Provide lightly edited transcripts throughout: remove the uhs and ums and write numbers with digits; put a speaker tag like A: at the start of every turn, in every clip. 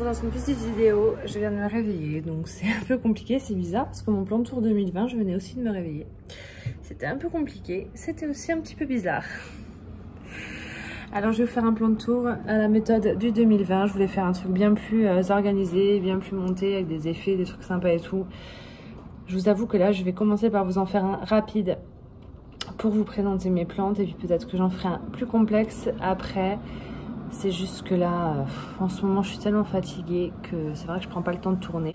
A: retrouve dans une petite vidéo. Je viens de me réveiller, donc c'est un peu compliqué, c'est bizarre parce que mon plan de tour 2020, je venais aussi de me réveiller. C'était un peu compliqué, c'était aussi un petit peu bizarre. Alors je vais vous faire un plan de tour à la méthode du 2020. Je voulais faire un truc bien plus organisé, bien plus monté, avec des effets, des trucs sympas et tout. Je vous avoue que là, je vais commencer par vous en faire un rapide pour vous présenter mes plantes et puis peut-être que j'en ferai un plus complexe après. C'est juste que là, en ce moment, je suis tellement fatiguée que c'est vrai que je prends pas le temps de tourner.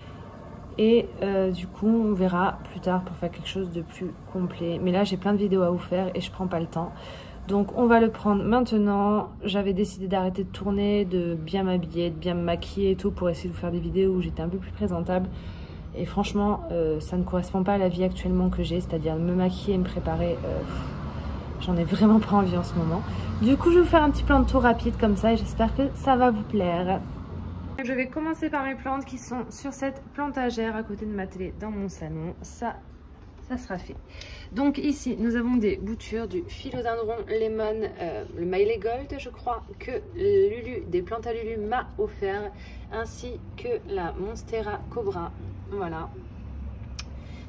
A: Et du coup, on verra plus tard pour faire quelque chose de plus complet. Mais là, j'ai plein de vidéos à vous faire et je prends pas le temps. Donc, on va le prendre maintenant. J'avais décidé d'arrêter de tourner, de bien m'habiller, de bien me maquiller et tout pour essayer de vous faire des vidéos où j'étais un peu plus présentable. Et franchement, ça ne correspond pas à la vie actuellement que j'ai, c'est-à-dire me maquiller et me préparer. J'en ai vraiment pas envie en ce moment. Du coup, je vais vous faire un petit plan de tour rapide comme ça et j'espère que ça va vous plaire. Je vais commencer par mes plantes qui sont sur cette plantagère à côté de ma télé dans mon salon. Ça sera fait. Donc ici, nous avons des boutures du philodendron lemon, le Maile Gold, je crois, que Lulu, des plantes à Lulu m'a offert, ainsi que la Monstera Cobra. Voilà.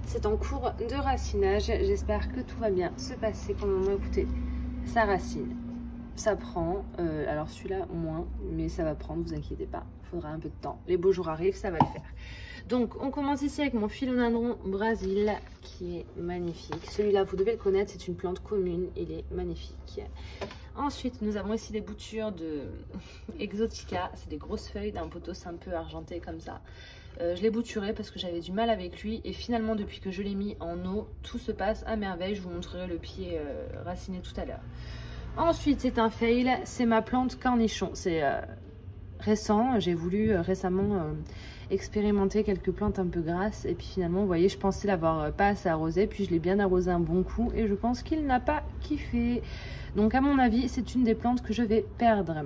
A: C'est en cours de racinage. J'espère que tout va bien se passer pour le moment. Écoutez, ça racine. Ça prend. Alors celui-là, moins. Mais ça va prendre, vous inquiétez pas. Il faudra un peu de temps. Les beaux jours arrivent, ça va le faire. Donc, on commence ici avec mon philodendron Brésil, qui est magnifique. Celui-là, vous devez le connaître. C'est une plante commune. Il est magnifique. Ensuite, nous avons ici des boutures de Exotica. C'est des grosses feuilles d'un pothos un peu argenté comme ça. Je l'ai bouturé parce que j'avais du mal avec lui et finalement depuis que je l'ai mis en eau, tout se passe à merveille. Je vous montrerai le pied raciné tout à l'heure. Ensuite, c'est un fail, c'est ma plante cornichon. C'est récent, j'ai voulu récemment expérimenter quelques plantes un peu grasses et puis finalement, vous voyez, je pensais l'avoir pas assez arrosé, puis je l'ai bien arrosé un bon coup et je pense qu'il n'a pas kiffé. Donc à mon avis, c'est une des plantes que je vais perdre.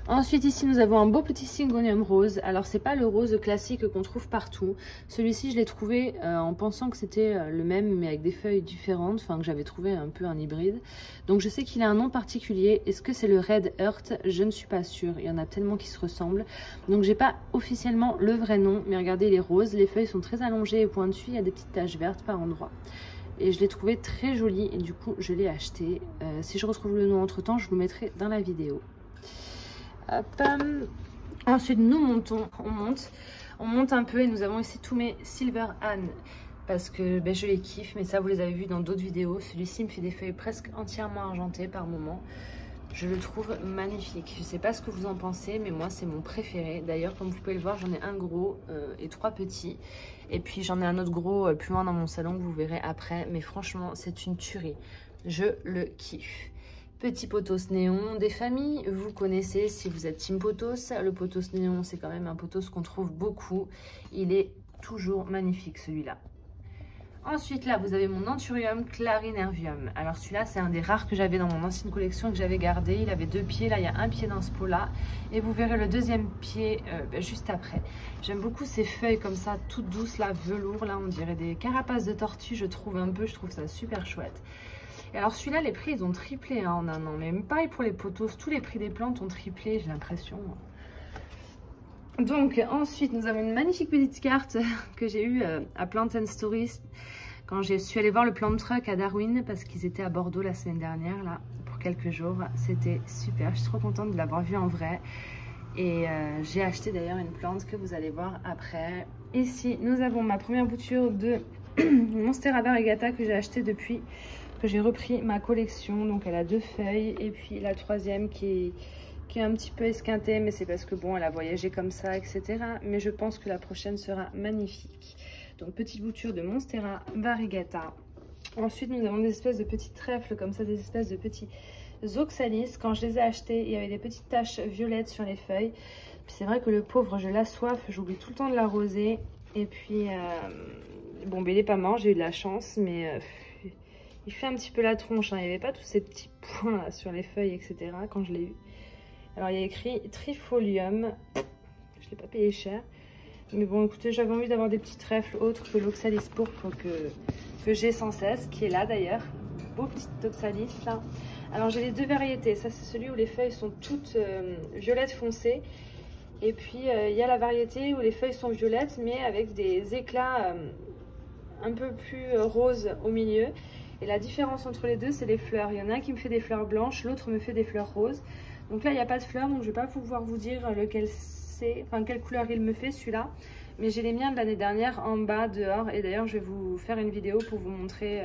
A: Ensuite, ici, nous avons un beau petit Syngonium rose. Alors, c'est pas le rose classique qu'on trouve partout. Celui-ci, je l'ai trouvé en pensant que c'était le même, mais avec des feuilles différentes. Enfin, que j'avais trouvé un peu un hybride. Donc, je sais qu'il a un nom particulier. Est-ce que c'est le Red Heart? Je ne suis pas sûre. Il y en a tellement qui se ressemblent. Donc, j'ai pas officiellement le vrai nom. Mais regardez, il est rose. Les feuilles sont très allongées et pointues. Il y a des petites taches vertes par endroits. Et je l'ai trouvé très joli. Et du coup, je l'ai acheté. Si je retrouve le nom entre-temps, je vous le mettrai dans la vidéo. Hop. Ensuite nous montons, on monte un peu et nous avons ici tous mes Silver Anne parce que je les kiffe, mais ça vous les avez vus dans d'autres vidéos. Celui-ci me fait des feuilles presque entièrement argentées par moment. Je le trouve magnifique. Je sais pas ce que vous en pensez, mais moi c'est mon préféré. D'ailleurs, comme vous pouvez le voir, j'en ai un gros et 3 petits. Et puis j'en ai un autre gros plus loin dans mon salon que vous verrez après. Mais franchement, c'est une tuerie. Je le kiffe. Petit pothos néon des familles, vous connaissez si vous êtes team pothos. Le pothos néon, c'est quand même un pothos qu'on trouve beaucoup. Il est toujours magnifique celui-là. Ensuite, là, vous avez mon Anthurium clarinervium. Alors celui-là, c'est un des rares que j'avais dans mon ancienne collection et que j'avais gardé. Il avait 2 pieds, là, il y a un pied dans ce pot-là. Et vous verrez le deuxième pied juste après. J'aime beaucoup ces feuilles comme ça, toutes douces, là, velours. Là, on dirait des carapaces de tortue, je trouve ça super chouette. Et alors celui-là, les prix, ils ont triplé en un an. Mais même pareil pour les pothos, tous les prix des plantes ont triplé, j'ai l'impression. Donc ensuite, nous avons une magnifique petite carte que j'ai eue à Plant & Stories quand je suis allée voir le plant truck à Darwin parce qu'ils étaient à Bordeaux la semaine dernière, là, pour quelques jours. C'était super, je suis trop contente de l'avoir vu en vrai. Et j'ai acheté d'ailleurs une plante que vous allez voir après. Ici, nous avons ma première bouture de Monstera variegata que j'ai acheté depuis que j'ai repris ma collection. Donc elle a 2 feuilles et puis la troisième qui est un petit peu esquintée, mais c'est parce que bon, elle a voyagé comme ça, etc. Mais je pense que la prochaine sera magnifique. Donc petite bouture de Monstera variegata. Ensuite, nous avons des espèces de petits trèfles comme ça, des espèces de petits oxalis. Quand je les ai achetés, il y avait des petites taches violettes sur les feuilles. Puis c'est vrai que le pauvre, je l'assoiffe, j'oublie tout le temps de l'arroser. Et puis, bon, il est pas mort, j'ai eu de la chance, mais il fait un petit peu la tronche, hein. Il n'y avait pas tous ces petits points là, sur les feuilles, etc. quand je l'ai eu. Alors, il y a écrit Trifolium. Je ne l'ai pas payé cher. Mais bon, écoutez, j'avais envie d'avoir des petits trèfles autres que l'oxalis pourpre que j'ai sans cesse, qui est là d'ailleurs. Beau petit oxalis là. Alors, j'ai les 2 variétés. Ça, c'est celui où les feuilles sont toutes violettes foncées. Et puis il y a la variété où les feuilles sont violettes mais avec des éclats un peu plus roses au milieu. Et la différence entre les deux, c'est les fleurs. Il y en a un qui me fait des fleurs blanches, l'autre me fait des fleurs roses. Donc là, il n'y a pas de fleurs, donc je ne vais pas pouvoir vous dire lequel c'est, enfin quelle couleur il me fait celui-là. Mais j'ai les miens de l'année dernière en bas, dehors. Et d'ailleurs, je vais vous faire une vidéo pour vous montrer.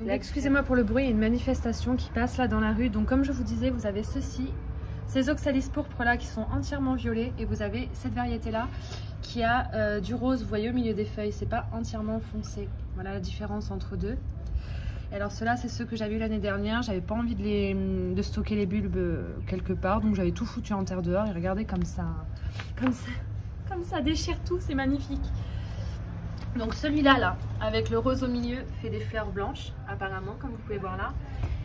A: Excusez-moi pour le bruit, il y a une manifestation qui passe là dans la rue. Donc comme je vous disais, vous avez ceci, ces oxalis pourpres là qui sont entièrement violets. Et vous avez cette variété là qui a du rose, vous voyez au milieu des feuilles, c'est pas entièrement foncé. Voilà la différence entre deux. Et alors ceux-là, c'est ceux que j'avais eu l'année dernière. J'avais pas envie de stocker les bulbes quelque part, donc j'avais tout foutu en terre dehors. Et regardez comme ça déchire tout, c'est magnifique. Donc celui-là, là, avec le rose au milieu, fait des fleurs blanches, apparemment, comme vous pouvez voir là.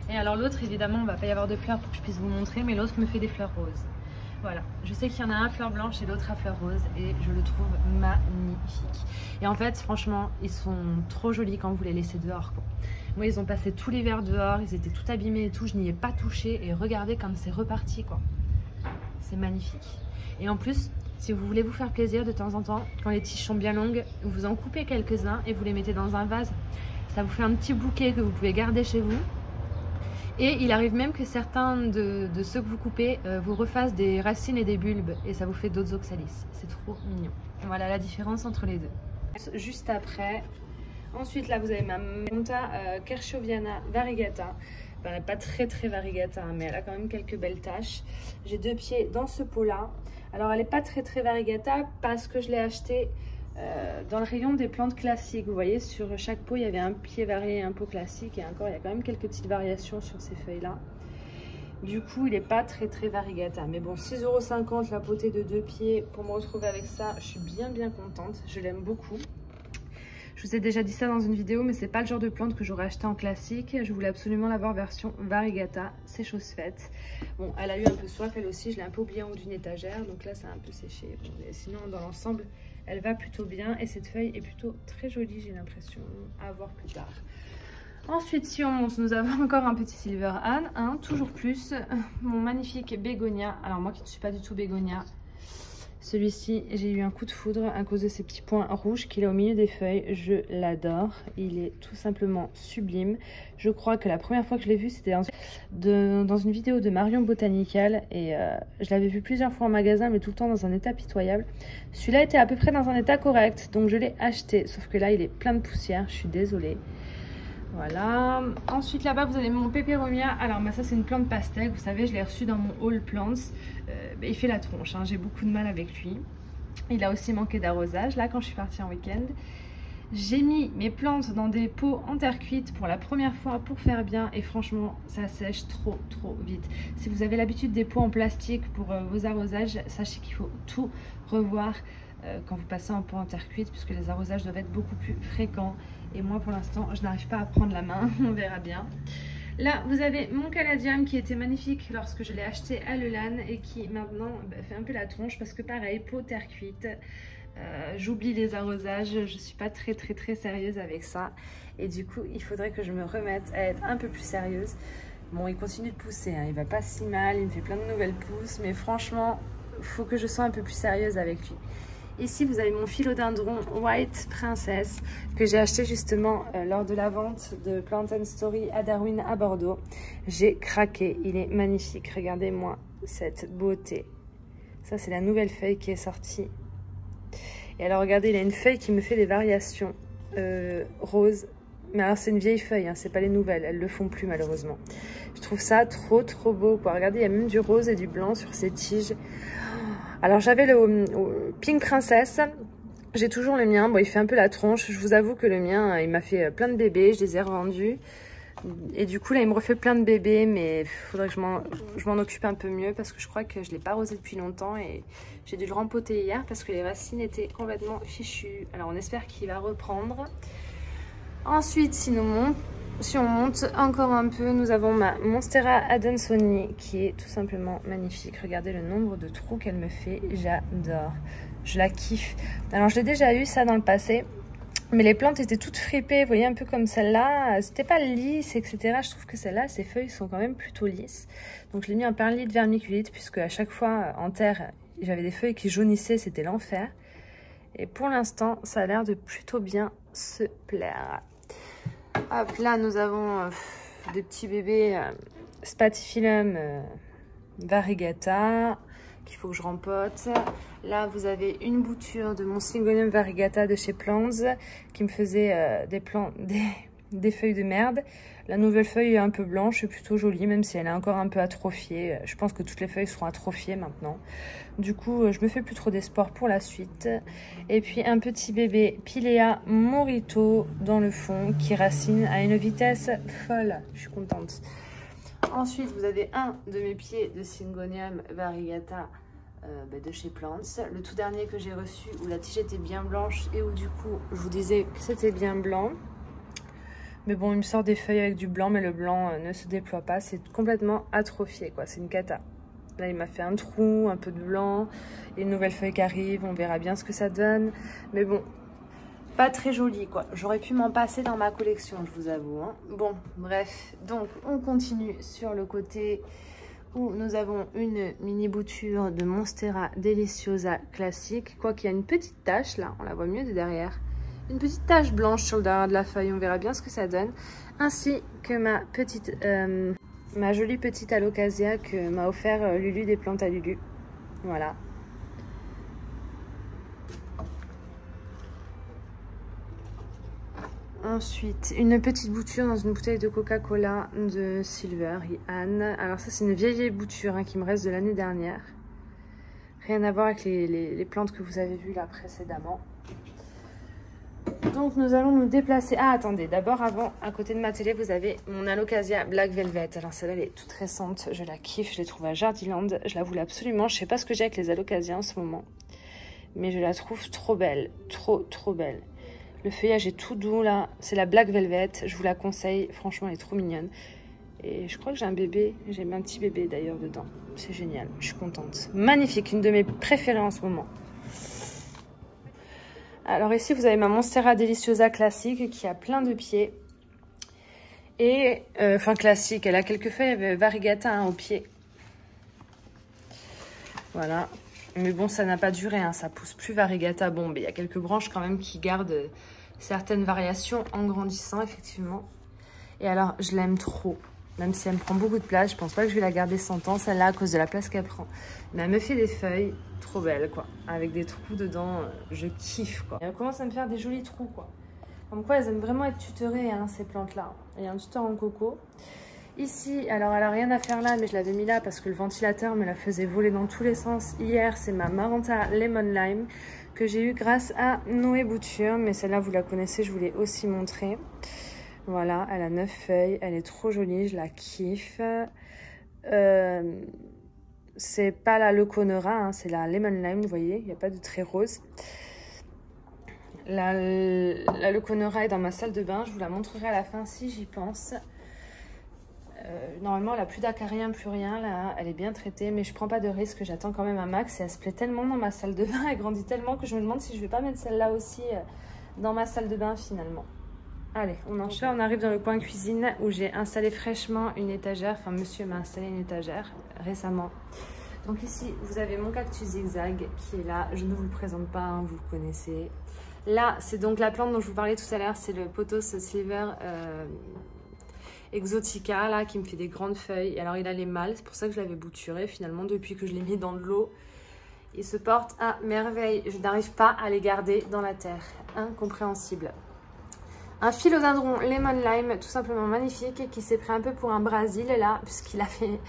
A: Et alors l'autre, évidemment, on va pas y avoir de fleurs pour que je puisse vous montrer, mais l'autre me fait des fleurs roses. Voilà, je sais qu'il y en a un à fleurs blanches et l'autre à fleurs roses et je le trouve magnifique. Et en fait, franchement, ils sont trop jolis quand vous les laissez dehors, quoi. Moi, ils ont passé tout l'hiver dehors, ils étaient tout abîmés et tout, je n'y ai pas touché et regardez comme c'est reparti, quoi. C'est magnifique. Et en plus, si vous voulez vous faire plaisir de temps en temps, quand les tiges sont bien longues, vous en coupez quelques-uns et vous les mettez dans un vase. Ça vous fait un petit bouquet que vous pouvez garder chez vous. Et il arrive même que certains de ceux que vous coupez vous refassent des racines et des bulbes et ça vous fait d'autres oxalis. C'est trop mignon. Voilà la différence entre les deux. Juste après, ensuite là vous avez ma Monta Kerchoviana variegata. Ben, elle n'est pas très variegata, mais elle a quand même quelques belles taches. J'ai 2 pieds dans ce pot là. Alors elle n'est pas très variegata parce que je l'ai acheté dans le rayon des plantes classiques. Vous voyez, sur chaque pot il y avait un pied varié et un pot classique, et encore il y a quand même quelques petites variations sur ces feuilles là. Du coup il n'est pas très variegata, mais bon, 6,50 € la potée de 2 pieds. Pour me retrouver avec ça, je suis bien contente, je l'aime beaucoup. Je vous ai déjà dit ça dans une vidéo, mais c'est pas le genre de plante que j'aurais acheté en classique. Je voulais absolument l'avoir version variegata, c'est chose faite. Bon, elle a eu un peu soif elle aussi, je l'ai un peu oubliée en haut d'une étagère, donc là ça a un peu séché. Bon, mais sinon dans l'ensemble elle va plutôt bien et cette feuille est plutôt très jolie, j'ai l'impression, à voir plus tard. Ensuite, si on monte, nous avons encore un petit Silver Anne, toujours plus, mon magnifique bégonia. Alors moi qui ne suis pas du tout bégonia, celui-ci, j'ai eu un coup de foudre à cause de ces petits points rouges qu'il a au milieu des feuilles. Je l'adore. Il est tout simplement sublime. Je crois que la première fois que je l'ai vu, c'était dans une vidéo de Marion Botanical. Et je l'avais vu plusieurs fois en magasin, mais tout le temps dans un état pitoyable. Celui-là était à peu près dans un état correct, donc je l'ai acheté. Sauf que là, il est plein de poussière. Je suis désolée. Voilà. Ensuite, là-bas, vous avez mon Peperomia. Alors, bah, ça, c'est une plante pastèque. Vous savez, je l'ai reçu dans mon All Plants. Il fait la tronche, hein. J'ai beaucoup de mal avec lui. Il a aussi manqué d'arrosage. Là, quand je suis partie en week-end, j'ai mis mes plantes dans des pots en terre cuite pour la première fois pour faire bien. Et franchement, ça sèche trop vite. Si vous avez l'habitude des pots en plastique pour vos arrosages, sachez qu'il faut tout revoir quand vous passez un pot en terre cuite, puisque les arrosages doivent être beaucoup plus fréquents. Et moi, pour l'instant, je n'arrive pas à prendre la main. On verra bien. Là, vous avez mon caladium qui était magnifique lorsque je l'ai acheté à Leulan et qui maintenant fait un peu la tronche parce que pareil, pot terre cuite. J'oublie les arrosages, je suis pas très sérieuse avec ça. Et du coup, il faudrait que je me remette à être un peu plus sérieuse. Bon, il continue de pousser, hein. Il va pas si mal, il me fait plein de nouvelles pousses. Mais franchement, il faut que je sois un peu plus sérieuse avec lui. Ici, vous avez mon philodendron White Princess que j'ai acheté justement lors de la vente de Plant & Story à Darwin à Bordeaux. J'ai craqué, il est magnifique. Regardez-moi cette beauté. Ça, c'est la nouvelle feuille qui est sortie. Et alors, regardez, il a une feuille qui me fait des variations roses. Mais alors, c'est une vieille feuille, hein, c'est pas les nouvelles. Elles le font plus, malheureusement. Je trouve ça trop beau, quoi. Regardez, il y a même du rose et du blanc sur ces tiges. Alors j'avais le Pink Princess, j'ai toujours le mien, bon il fait un peu la tronche, je vous avoue que le mien il m'a fait plein de bébés, je les ai revendus. Et du coup là il me refait plein de bébés, mais il faudrait que je m'en occupe un peu mieux parce que je crois que je ne l'ai pas arrosé depuis longtemps et j'ai dû le rempoter hier parce que les racines étaient complètement fichues. Alors on espère qu'il va reprendre. Ensuite si on monte encore un peu, nous avons ma Monstera Adansoni qui est tout simplement magnifique. Regardez le nombre de trous qu'elle me fait, j'adore. Je la kiffe. Alors je l'ai déjà eu ça dans le passé, Mais les plantes étaient toutes fripées, vous voyez, un peu comme celle-là. C'était pas lisse, etc. Je trouve que celle-là, ses feuilles sont quand même plutôt lisses. Donc je l'ai mis en perlit de vermiculite, puisque à chaque fois, en terre, j'avais des feuilles qui jaunissaient, c'était l'enfer. Et pour l'instant, ça a l'air de plutôt bien se plaire. Hop, là, nous avons des petits bébés Spathiphyllum variegata qu'il faut que je rempote. Là, vous avez une bouture de mon Syngonium variegata de chez Plants qui me faisait des feuilles de merde. La nouvelle feuille est un peu blanche et plutôt jolie, même si elle est encore un peu atrophiée. Je pense que toutes les feuilles seront atrophiées maintenant. Du coup, je me fais plus trop d'espoir pour la suite. Et puis un petit bébé Pilea Morito dans le fond qui racine à une vitesse folle. Je suis contente. Ensuite, vous avez un de mes pieds de Syngonium variegata de chez Plants. Le tout dernier que j'ai reçu où la tige était bien blanche et où du coup, je vous disais que c'était bien blanc. Mais bon, il me sort des feuilles avec du blanc, mais le blanc ne se déploie pas. C'est complètement atrophié, quoi. C'est une cata. Là, il m'a fait un trou, un peu de blanc. Et une nouvelle feuille qui arrive. On verra bien ce que ça donne. Mais bon, pas très joli, quoi. J'aurais pu m'en passer dans ma collection, je vous avoue. Hein. Bon, bref. Donc, on continue sur le côté où nous avons une mini bouture de Monstera Deliciosa classique. Quoi qu'il y a une petite tache, là. On la voit mieux de derrière. Une petite tache blanche sur le derrière de la feuille, on verra bien ce que ça donne. Ainsi que ma jolie petite alocasia que m'a offert Lulu des plantes à Lulu. Voilà. Ensuite, une petite bouture dans une bouteille de Coca-Cola de Silver Anne. Alors ça, c'est une vieille bouture hein, qui me reste de l'année dernière. Rien à voir avec les plantes que vous avez vues là précédemment. Donc nous allons nous déplacer. Ah attendez, d'abord avant, à côté de ma télé, vous avez mon Alocasia Black Velvet. Alors celle-là, elle est toute récente, je la kiffe, je l'ai trouvée à Jardiland. Je la voulais absolument, je sais pas ce que j'ai avec les Alocasias en ce moment. Mais je la trouve trop belle, trop belle. Le feuillage est tout doux là, c'est la Black Velvet, je vous la conseille, franchement elle est trop mignonne. Et je crois que j'ai un bébé, j'ai un petit bébé d'ailleurs dedans. C'est génial, je suis contente. Magnifique, une de mes préférées en ce moment. Alors ici, vous avez ma Monstera Deliciosa classique qui a plein de pieds. Et, enfin classique, elle a quelques feuilles variegata hein, au pied. Voilà. Mais bon, ça n'a pas duré, hein, ça pousse plus variegata. Bon, mais il y a quelques branches quand même qui gardent certaines variations en grandissant, effectivement. Et alors, je l'aime trop. Même si elle me prend beaucoup de place, je pense pas que je vais la garder 100 ans, celle-là, à cause de la place qu'elle prend. Mais elle me fait des feuilles trop belles, quoi. Avec des trous dedans, je kiffe, quoi. Et elle commence à me faire des jolis trous, quoi. Comme quoi, elles aiment vraiment être tutorées, hein, ces plantes-là. Il y a un tuteur en coco. Ici, alors elle a rien à faire là, mais je l'avais mis là parce que le ventilateur me la faisait voler dans tous les sens. Hier, c'est ma Maranta Lemon Lime que j'ai eue grâce à Noé Bouture. Mais celle-là, vous la connaissez, je vous l'ai aussi montrée. Voilà, elle a 9 feuilles, elle est trop jolie, je la kiffe. C'est pas la Leuconera, hein, c'est la Lemon Lime, vous voyez, il n'y a pas de trait rose. La Leuconera est dans ma salle de bain, je vous la montrerai à la fin si j'y pense. Normalement, elle n'a plus d'acarien, plus rien, là, elle est bien traitée, mais je prends pas de risque, j'attends quand même un max et elle se plaît tellement dans ma salle de bain, elle grandit tellement que je me demande si je vais pas mettre celle-là aussi dans ma salle de bain finalement. Allez, on enchaîne. Là, on arrive dans le coin cuisine où j'ai installé fraîchement une étagère. Enfin, monsieur m'a installé une étagère récemment. Donc ici, vous avez mon cactus zigzag qui est là. Je ne vous le présente pas, hein, vous le connaissez. Là, c'est donc la plante dont je vous parlais tout à l'heure. C'est le Pothos Silver Exotica, là, qui me fait des grandes feuilles. Alors, il a les mâles. C'est pour ça que je l'avais bouturé, finalement, depuis que je l'ai mis dans de l'eau. Il se porte à merveille. Je n'arrive pas à les garder dans la terre. Incompréhensible. Un philodendron lemon lime tout simplement magnifique qui s'est pris un peu pour un Brésil là puisqu'il a fait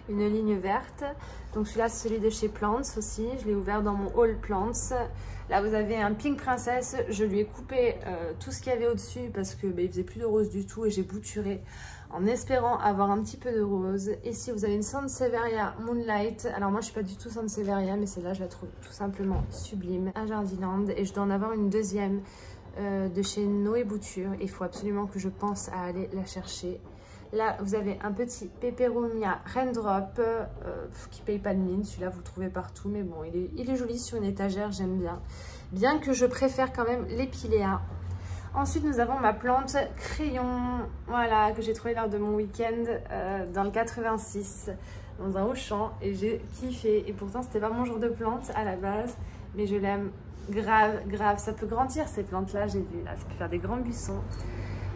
A: une ligne verte. Donc celui-là c'est celui de chez Plants aussi, je l'ai ouvert dans mon haul Plants. Là vous avez un Pink Princess, je lui ai coupé tout ce qu'il y avait au-dessus parce que il faisait plus de rose du tout et j'ai bouturé en espérant avoir un petit peu de rose. Ici vous avez une Sansevieria Moonlight, alors moi je suis pas du tout Sansevieria mais celle-là je la trouve tout simplement sublime à Jardiland et je dois en avoir une deuxième de chez Noé Bouture. Il faut absolument que je pense à aller la chercher. Là, vous avez un petit Peperomia Raindrop qui paye pas de mine. Celui-là, vous le trouvez partout. Mais bon, il est joli sur une étagère, j'aime bien. Bien que je préfère quand même les Pilea Ensuite, nous avons ma plante crayon, voilà, que j'ai trouvé lors de mon week-end dans le 86, dans un Auchan, et j'ai kiffé. Et pourtant, c'était pas mon genre de plante à la base, mais je l'aime grave, grave. Ça peut grandir ces plantes-là, j'ai vu, là, ça peut faire des grands buissons.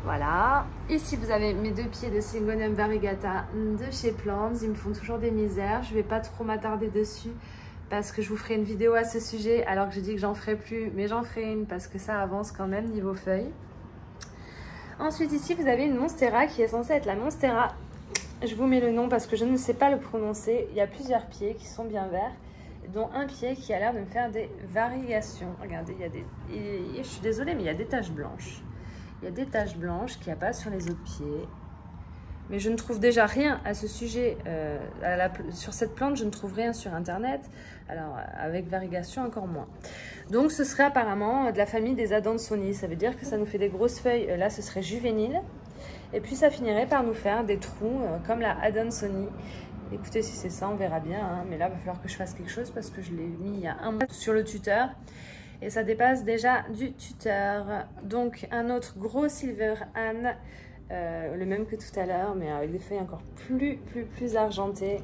A: Voilà. Ici, vous avez mes 2 pieds de Syngonium variegata de chez Plants. Ils me font toujours des misères. Je vais pas trop m'attarder dessus parce que je vous ferai une vidéo à ce sujet, alors que je dis que j'en ferai plus, mais j'en ferai une parce que ça avance quand même niveau feuilles. Ensuite, ici, vous avez une monstera qui est censée être la monstera. Je vous mets le nom parce que je ne sais pas le prononcer. Il y a plusieurs pieds qui sont bien verts, dont un pied qui a l'air de me faire des variations. Regardez, il y a des... je suis désolée, mais il y a des taches blanches. Il y a des taches blanches qu'il n'y a pas sur les autres pieds. Mais je ne trouve déjà rien à ce sujet. Sur cette plante, je ne trouve rien sur Internet. Alors, avec variegation, encore moins. Donc, ce serait apparemment de la famille des Adansonii. Ça veut dire que ça nous fait des grosses feuilles. Là, ce serait juvénile. Et puis, ça finirait par nous faire des trous comme la Adansonii. Écoutez, si c'est ça, on verra bien. Hein. Mais là, il va falloir que je fasse quelque chose parce que je l'ai mis il y a un mois sur le tuteur. Et ça dépasse déjà du tuteur. Donc, un autre gros Silver Anne. Le même que tout à l'heure, mais avec des feuilles encore plus argentées.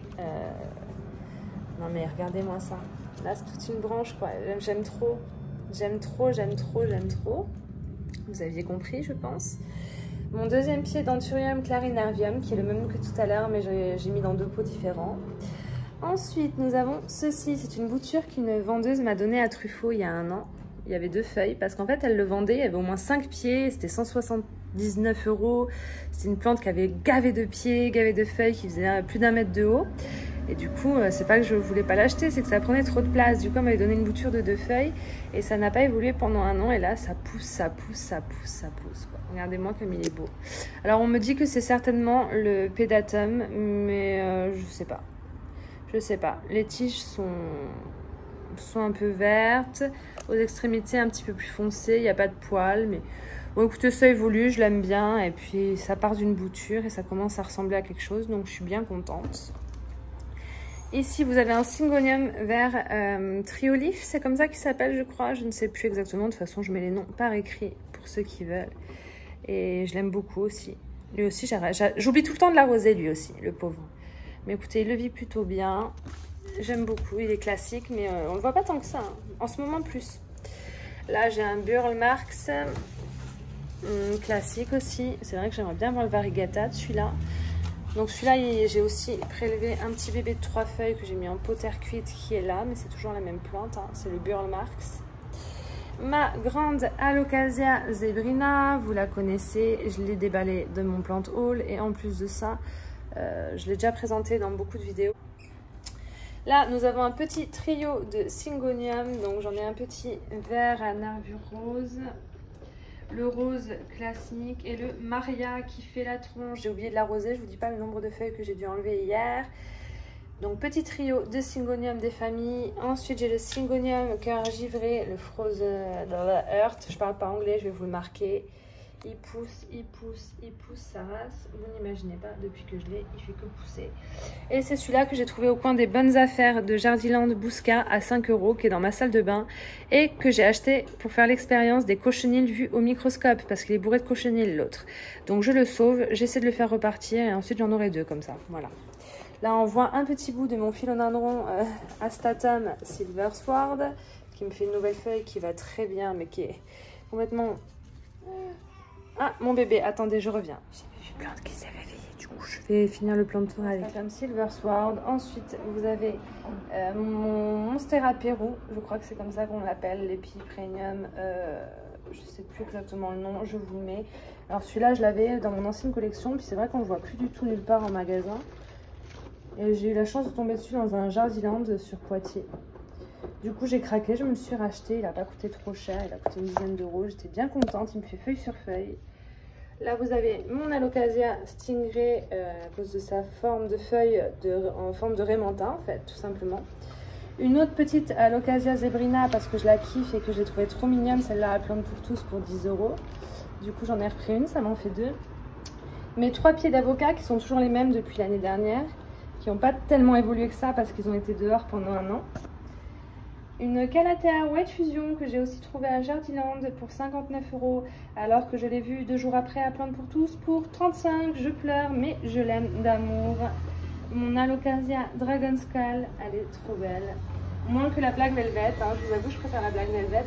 A: Non mais regardez-moi ça. Là, c'est toute une branche, quoi. J'aime trop. J'aime trop. Vous aviez compris, je pense. Mon deuxième pied d'Anthurium clarinervium, qui est le même que tout à l'heure, mais j'ai mis dans 2 pots différents. Ensuite, nous avons ceci. C'est une bouture qu'une vendeuse m'a donnée à Truffaut il y a un an. Il y avait 2 feuilles, parce qu'en fait, elle le vendait. Il y avait au moins 5 pieds. C'était 179 €. C'est une plante qui avait gavé de pieds, gavé de feuilles, qui faisait plus d'1 mètre de haut. Et du coup, c'est pas que je voulais pas l'acheter, c'est que ça prenait trop de place. Du coup, elle m'avait donné une bouture de 2 feuilles. Et ça n'a pas évolué pendant un an. Et là, ça pousse, quoi. Regardez-moi comme il est beau. Alors, on me dit que c'est certainement le pédatum, mais je sais pas. Je sais pas. Les tiges sont un peu vertes. Aux extrémités, un petit peu plus foncées. Il n'y a pas de poils, mais... Bon, écoutez, ça évolue, je l'aime bien. Et puis, ça part d'une bouture et ça commence à ressembler à quelque chose. Donc, je suis bien contente. Ici, vous avez un Syngonium vert Triolif. C'est comme ça qu'il s'appelle, je crois. Je ne sais plus exactement. De toute façon, je mets les noms par écrit pour ceux qui veulent. Et je l'aime beaucoup aussi. Lui aussi, j'oublie tout le temps de l'arroser, lui aussi, le pauvre. Mais écoutez, il le vit plutôt bien. J'aime beaucoup. Il est classique, mais on ne le voit pas tant que ça. Hein. En ce moment, plus. Là, j'ai un Burle Marx. Classique aussi. C'est vrai que j'aimerais bien voir le variegata de celui-là. Donc celui-là, j'ai aussi prélevé un petit bébé de 3 feuilles que j'ai mis en pot terre cuite qui est là, mais c'est toujours la même plante. Hein. C'est le Burle Marx. Ma grande Alocasia zebrina, vous la connaissez. Je l'ai déballée de mon plant haul et en plus de ça, je l'ai déjà présenté dans beaucoup de vidéos. Là, nous avons un petit trio de Syngonium. Donc j'en ai un petit vert à nervures roses. Le rose classique et le Maria qui fait la tronche. J'ai oublié de l'arroser, je vous dis pas le nombre de feuilles que j'ai dû enlever hier. Donc petit trio de Syngonium des familles. Ensuite j'ai le Syngonium cœur givré, le Frozen Earth. Je parle pas anglais, je vais vous le marquer. Il pousse sa race. Vous n'imaginez pas, depuis que je l'ai, il fait que pousser. Et c'est celui-là que j'ai trouvé au coin des bonnes affaires de Jardiland Bousca à 5 €, qui est dans ma salle de bain. Et que j'ai acheté pour faire l'expérience des cochonilles vues au microscope, parce qu'il est bourré de cochonilles l'autre. Donc je le sauve, j'essaie de le faire repartir et ensuite j'en aurai 2 comme ça. Voilà. Là on voit un petit bout de mon philodendron Astatum Silver Sword, qui me fait une nouvelle feuille qui va très bien, mais qui est complètement... Ah, mon bébé, attendez, je reviens. J'ai une plante qui s'est réveillée, du coup, je vais finir le plan de tour avec un Silver Sword. Ensuite, vous avez mon Monstera Pérou, je crois que c'est comme ça qu'on l'appelle, l'Epiprenium. Je sais plus exactement le nom, je vous le mets. Alors celui-là, je l'avais dans mon ancienne collection, puis c'est vrai qu'on ne le voit plus du tout nulle part en magasin. Et j'ai eu la chance de tomber dessus dans un Jardiland sur Poitiers. Du coup, j'ai craqué, je me le suis racheté. Il n'a pas coûté trop cher, il a coûté une dizaine d'euros. J'étais bien contente, il me fait feuille sur feuille. Là, vous avez mon Alocasia Stingray à cause de sa forme de feuille en forme de raimentin, en fait, tout simplement. Une autre petite Alocasia zebrina parce que je la kiffe et que j'ai trouvé trop mignonne. Celle-là à plante pour tous pour 10 €. Du coup, j'en ai repris une, ça m'en fait 2. Mes 3 pieds d'avocat qui sont toujours les mêmes depuis l'année dernière, qui n'ont pas tellement évolué que ça parce qu'ils ont été dehors pendant un an. une Calathea White Fusion que j'ai aussi trouvée à Jardiland pour 59 €, alors que je l'ai vue 2 jours après à Plantes pour tous pour 35. Je pleure, mais je l'aime d'amour. Mon Alocasia Dragon Skull, elle est trop belle. Moins que la Black Velvet, hein. Je vous avoue, je préfère la Black Velvet.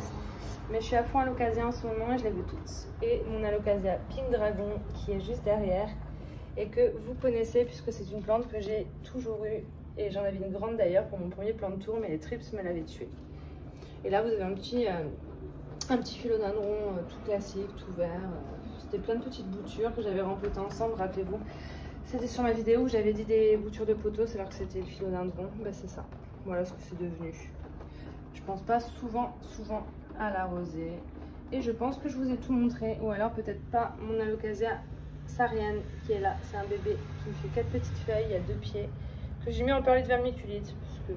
A: Mais je suis à fond Alocasia en ce moment et je les veux toutes. Et mon Alocasia Pink Dragon qui est juste derrière et que vous connaissez puisque c'est une plante que j'ai toujours eue. Et j'en avais une grande d'ailleurs pour mon premier plan de tour, mais les trips me l'avaient tué. Et là, vous avez un petit philodendron tout classique, tout vert. C'était plein de petites boutures que j'avais remplétées ensemble, rappelez-vous. C'était sur ma vidéo où j'avais dit des boutures de pothos alors que c'était le philodendron. Bah, c'est ça. Voilà ce que c'est devenu. Je pense pas souvent à l'arroser. Et je pense que je vous ai tout montré. Ou alors peut-être pas mon Alocasia Sariane qui est là. C'est un bébé qui me fait 4 petites feuilles, il y a 2 pieds. Que j'ai mis en perlite vermiculite parce que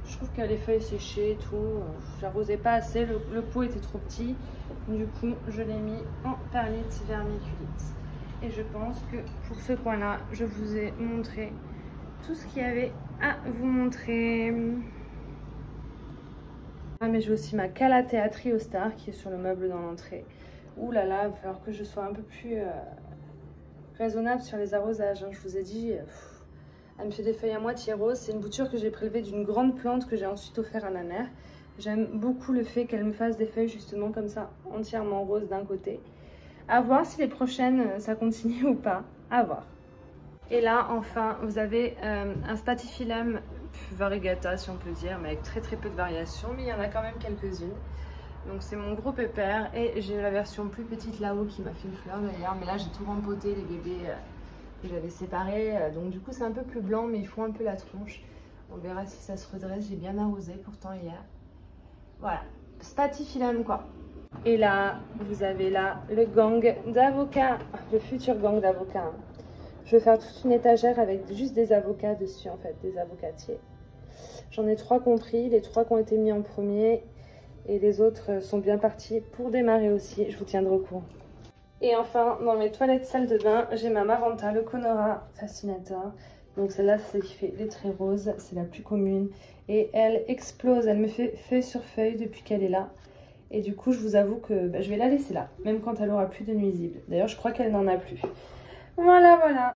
A: je trouve qu'elle a les feuilles séchées et tout. J'arrosais pas assez, le pot était trop petit. Du coup, je l'ai mis en perlite vermiculite. Et je pense que pour ce coin-là, je vous ai montré tout ce qu'il y avait à vous montrer. Ah, mais j'ai aussi ma Calathea Triostar qui est sur le meuble dans l'entrée. Ouh là là, il va falloir que je sois un peu plus raisonnable sur les arrosages. Hein. Je vous ai dit, elle me fait des feuilles à moitié roses. C'est une bouture que j'ai prélevée d'une grande plante que j'ai ensuite offert à ma mère. J'aime beaucoup le fait qu'elle me fasse des feuilles justement comme ça, entièrement roses d'un côté. À voir si les prochaines, ça continue ou pas. À voir. Et là, enfin, vous avez un Spathiphyllum variegata, si on peut dire, mais avec très peu de variations. Mais il y en a quand même quelques-unes. Donc c'est mon gros pépère et j'ai la version plus petite là-haut qui m'a fait une fleur d'ailleurs. Mais là, j'ai tout rempoté, les bébés que j'avais séparés. Donc du coup, c'est un peu plus blanc, mais il faut un peu la tronche. On verra si ça se redresse. J'ai bien arrosé pourtant hier. Voilà, Spathiphyllum quoi. Et là, vous avez là le gang d'avocats, le futur gang d'avocats. Je vais faire toute une étagère avec juste des avocats dessus en fait, des avocatiers. J'en ai 3 compris, les 3 qui ont été mis en premier. Et les autres sont bien partis pour démarrer aussi. Je vous tiendrai au courant. Et enfin, dans mes toilettes salle de bain, j'ai ma Maranta, le Conora Fascinator. Donc celle-là, c'est qui fait les traits roses. C'est la plus commune. Et elle explose. Elle me fait feuille sur feuille depuis qu'elle est là. Et du coup, je vous avoue que je vais la laisser là. Même quand elle aura plus de nuisibles. D'ailleurs, je crois qu'elle n'en a plus. Voilà.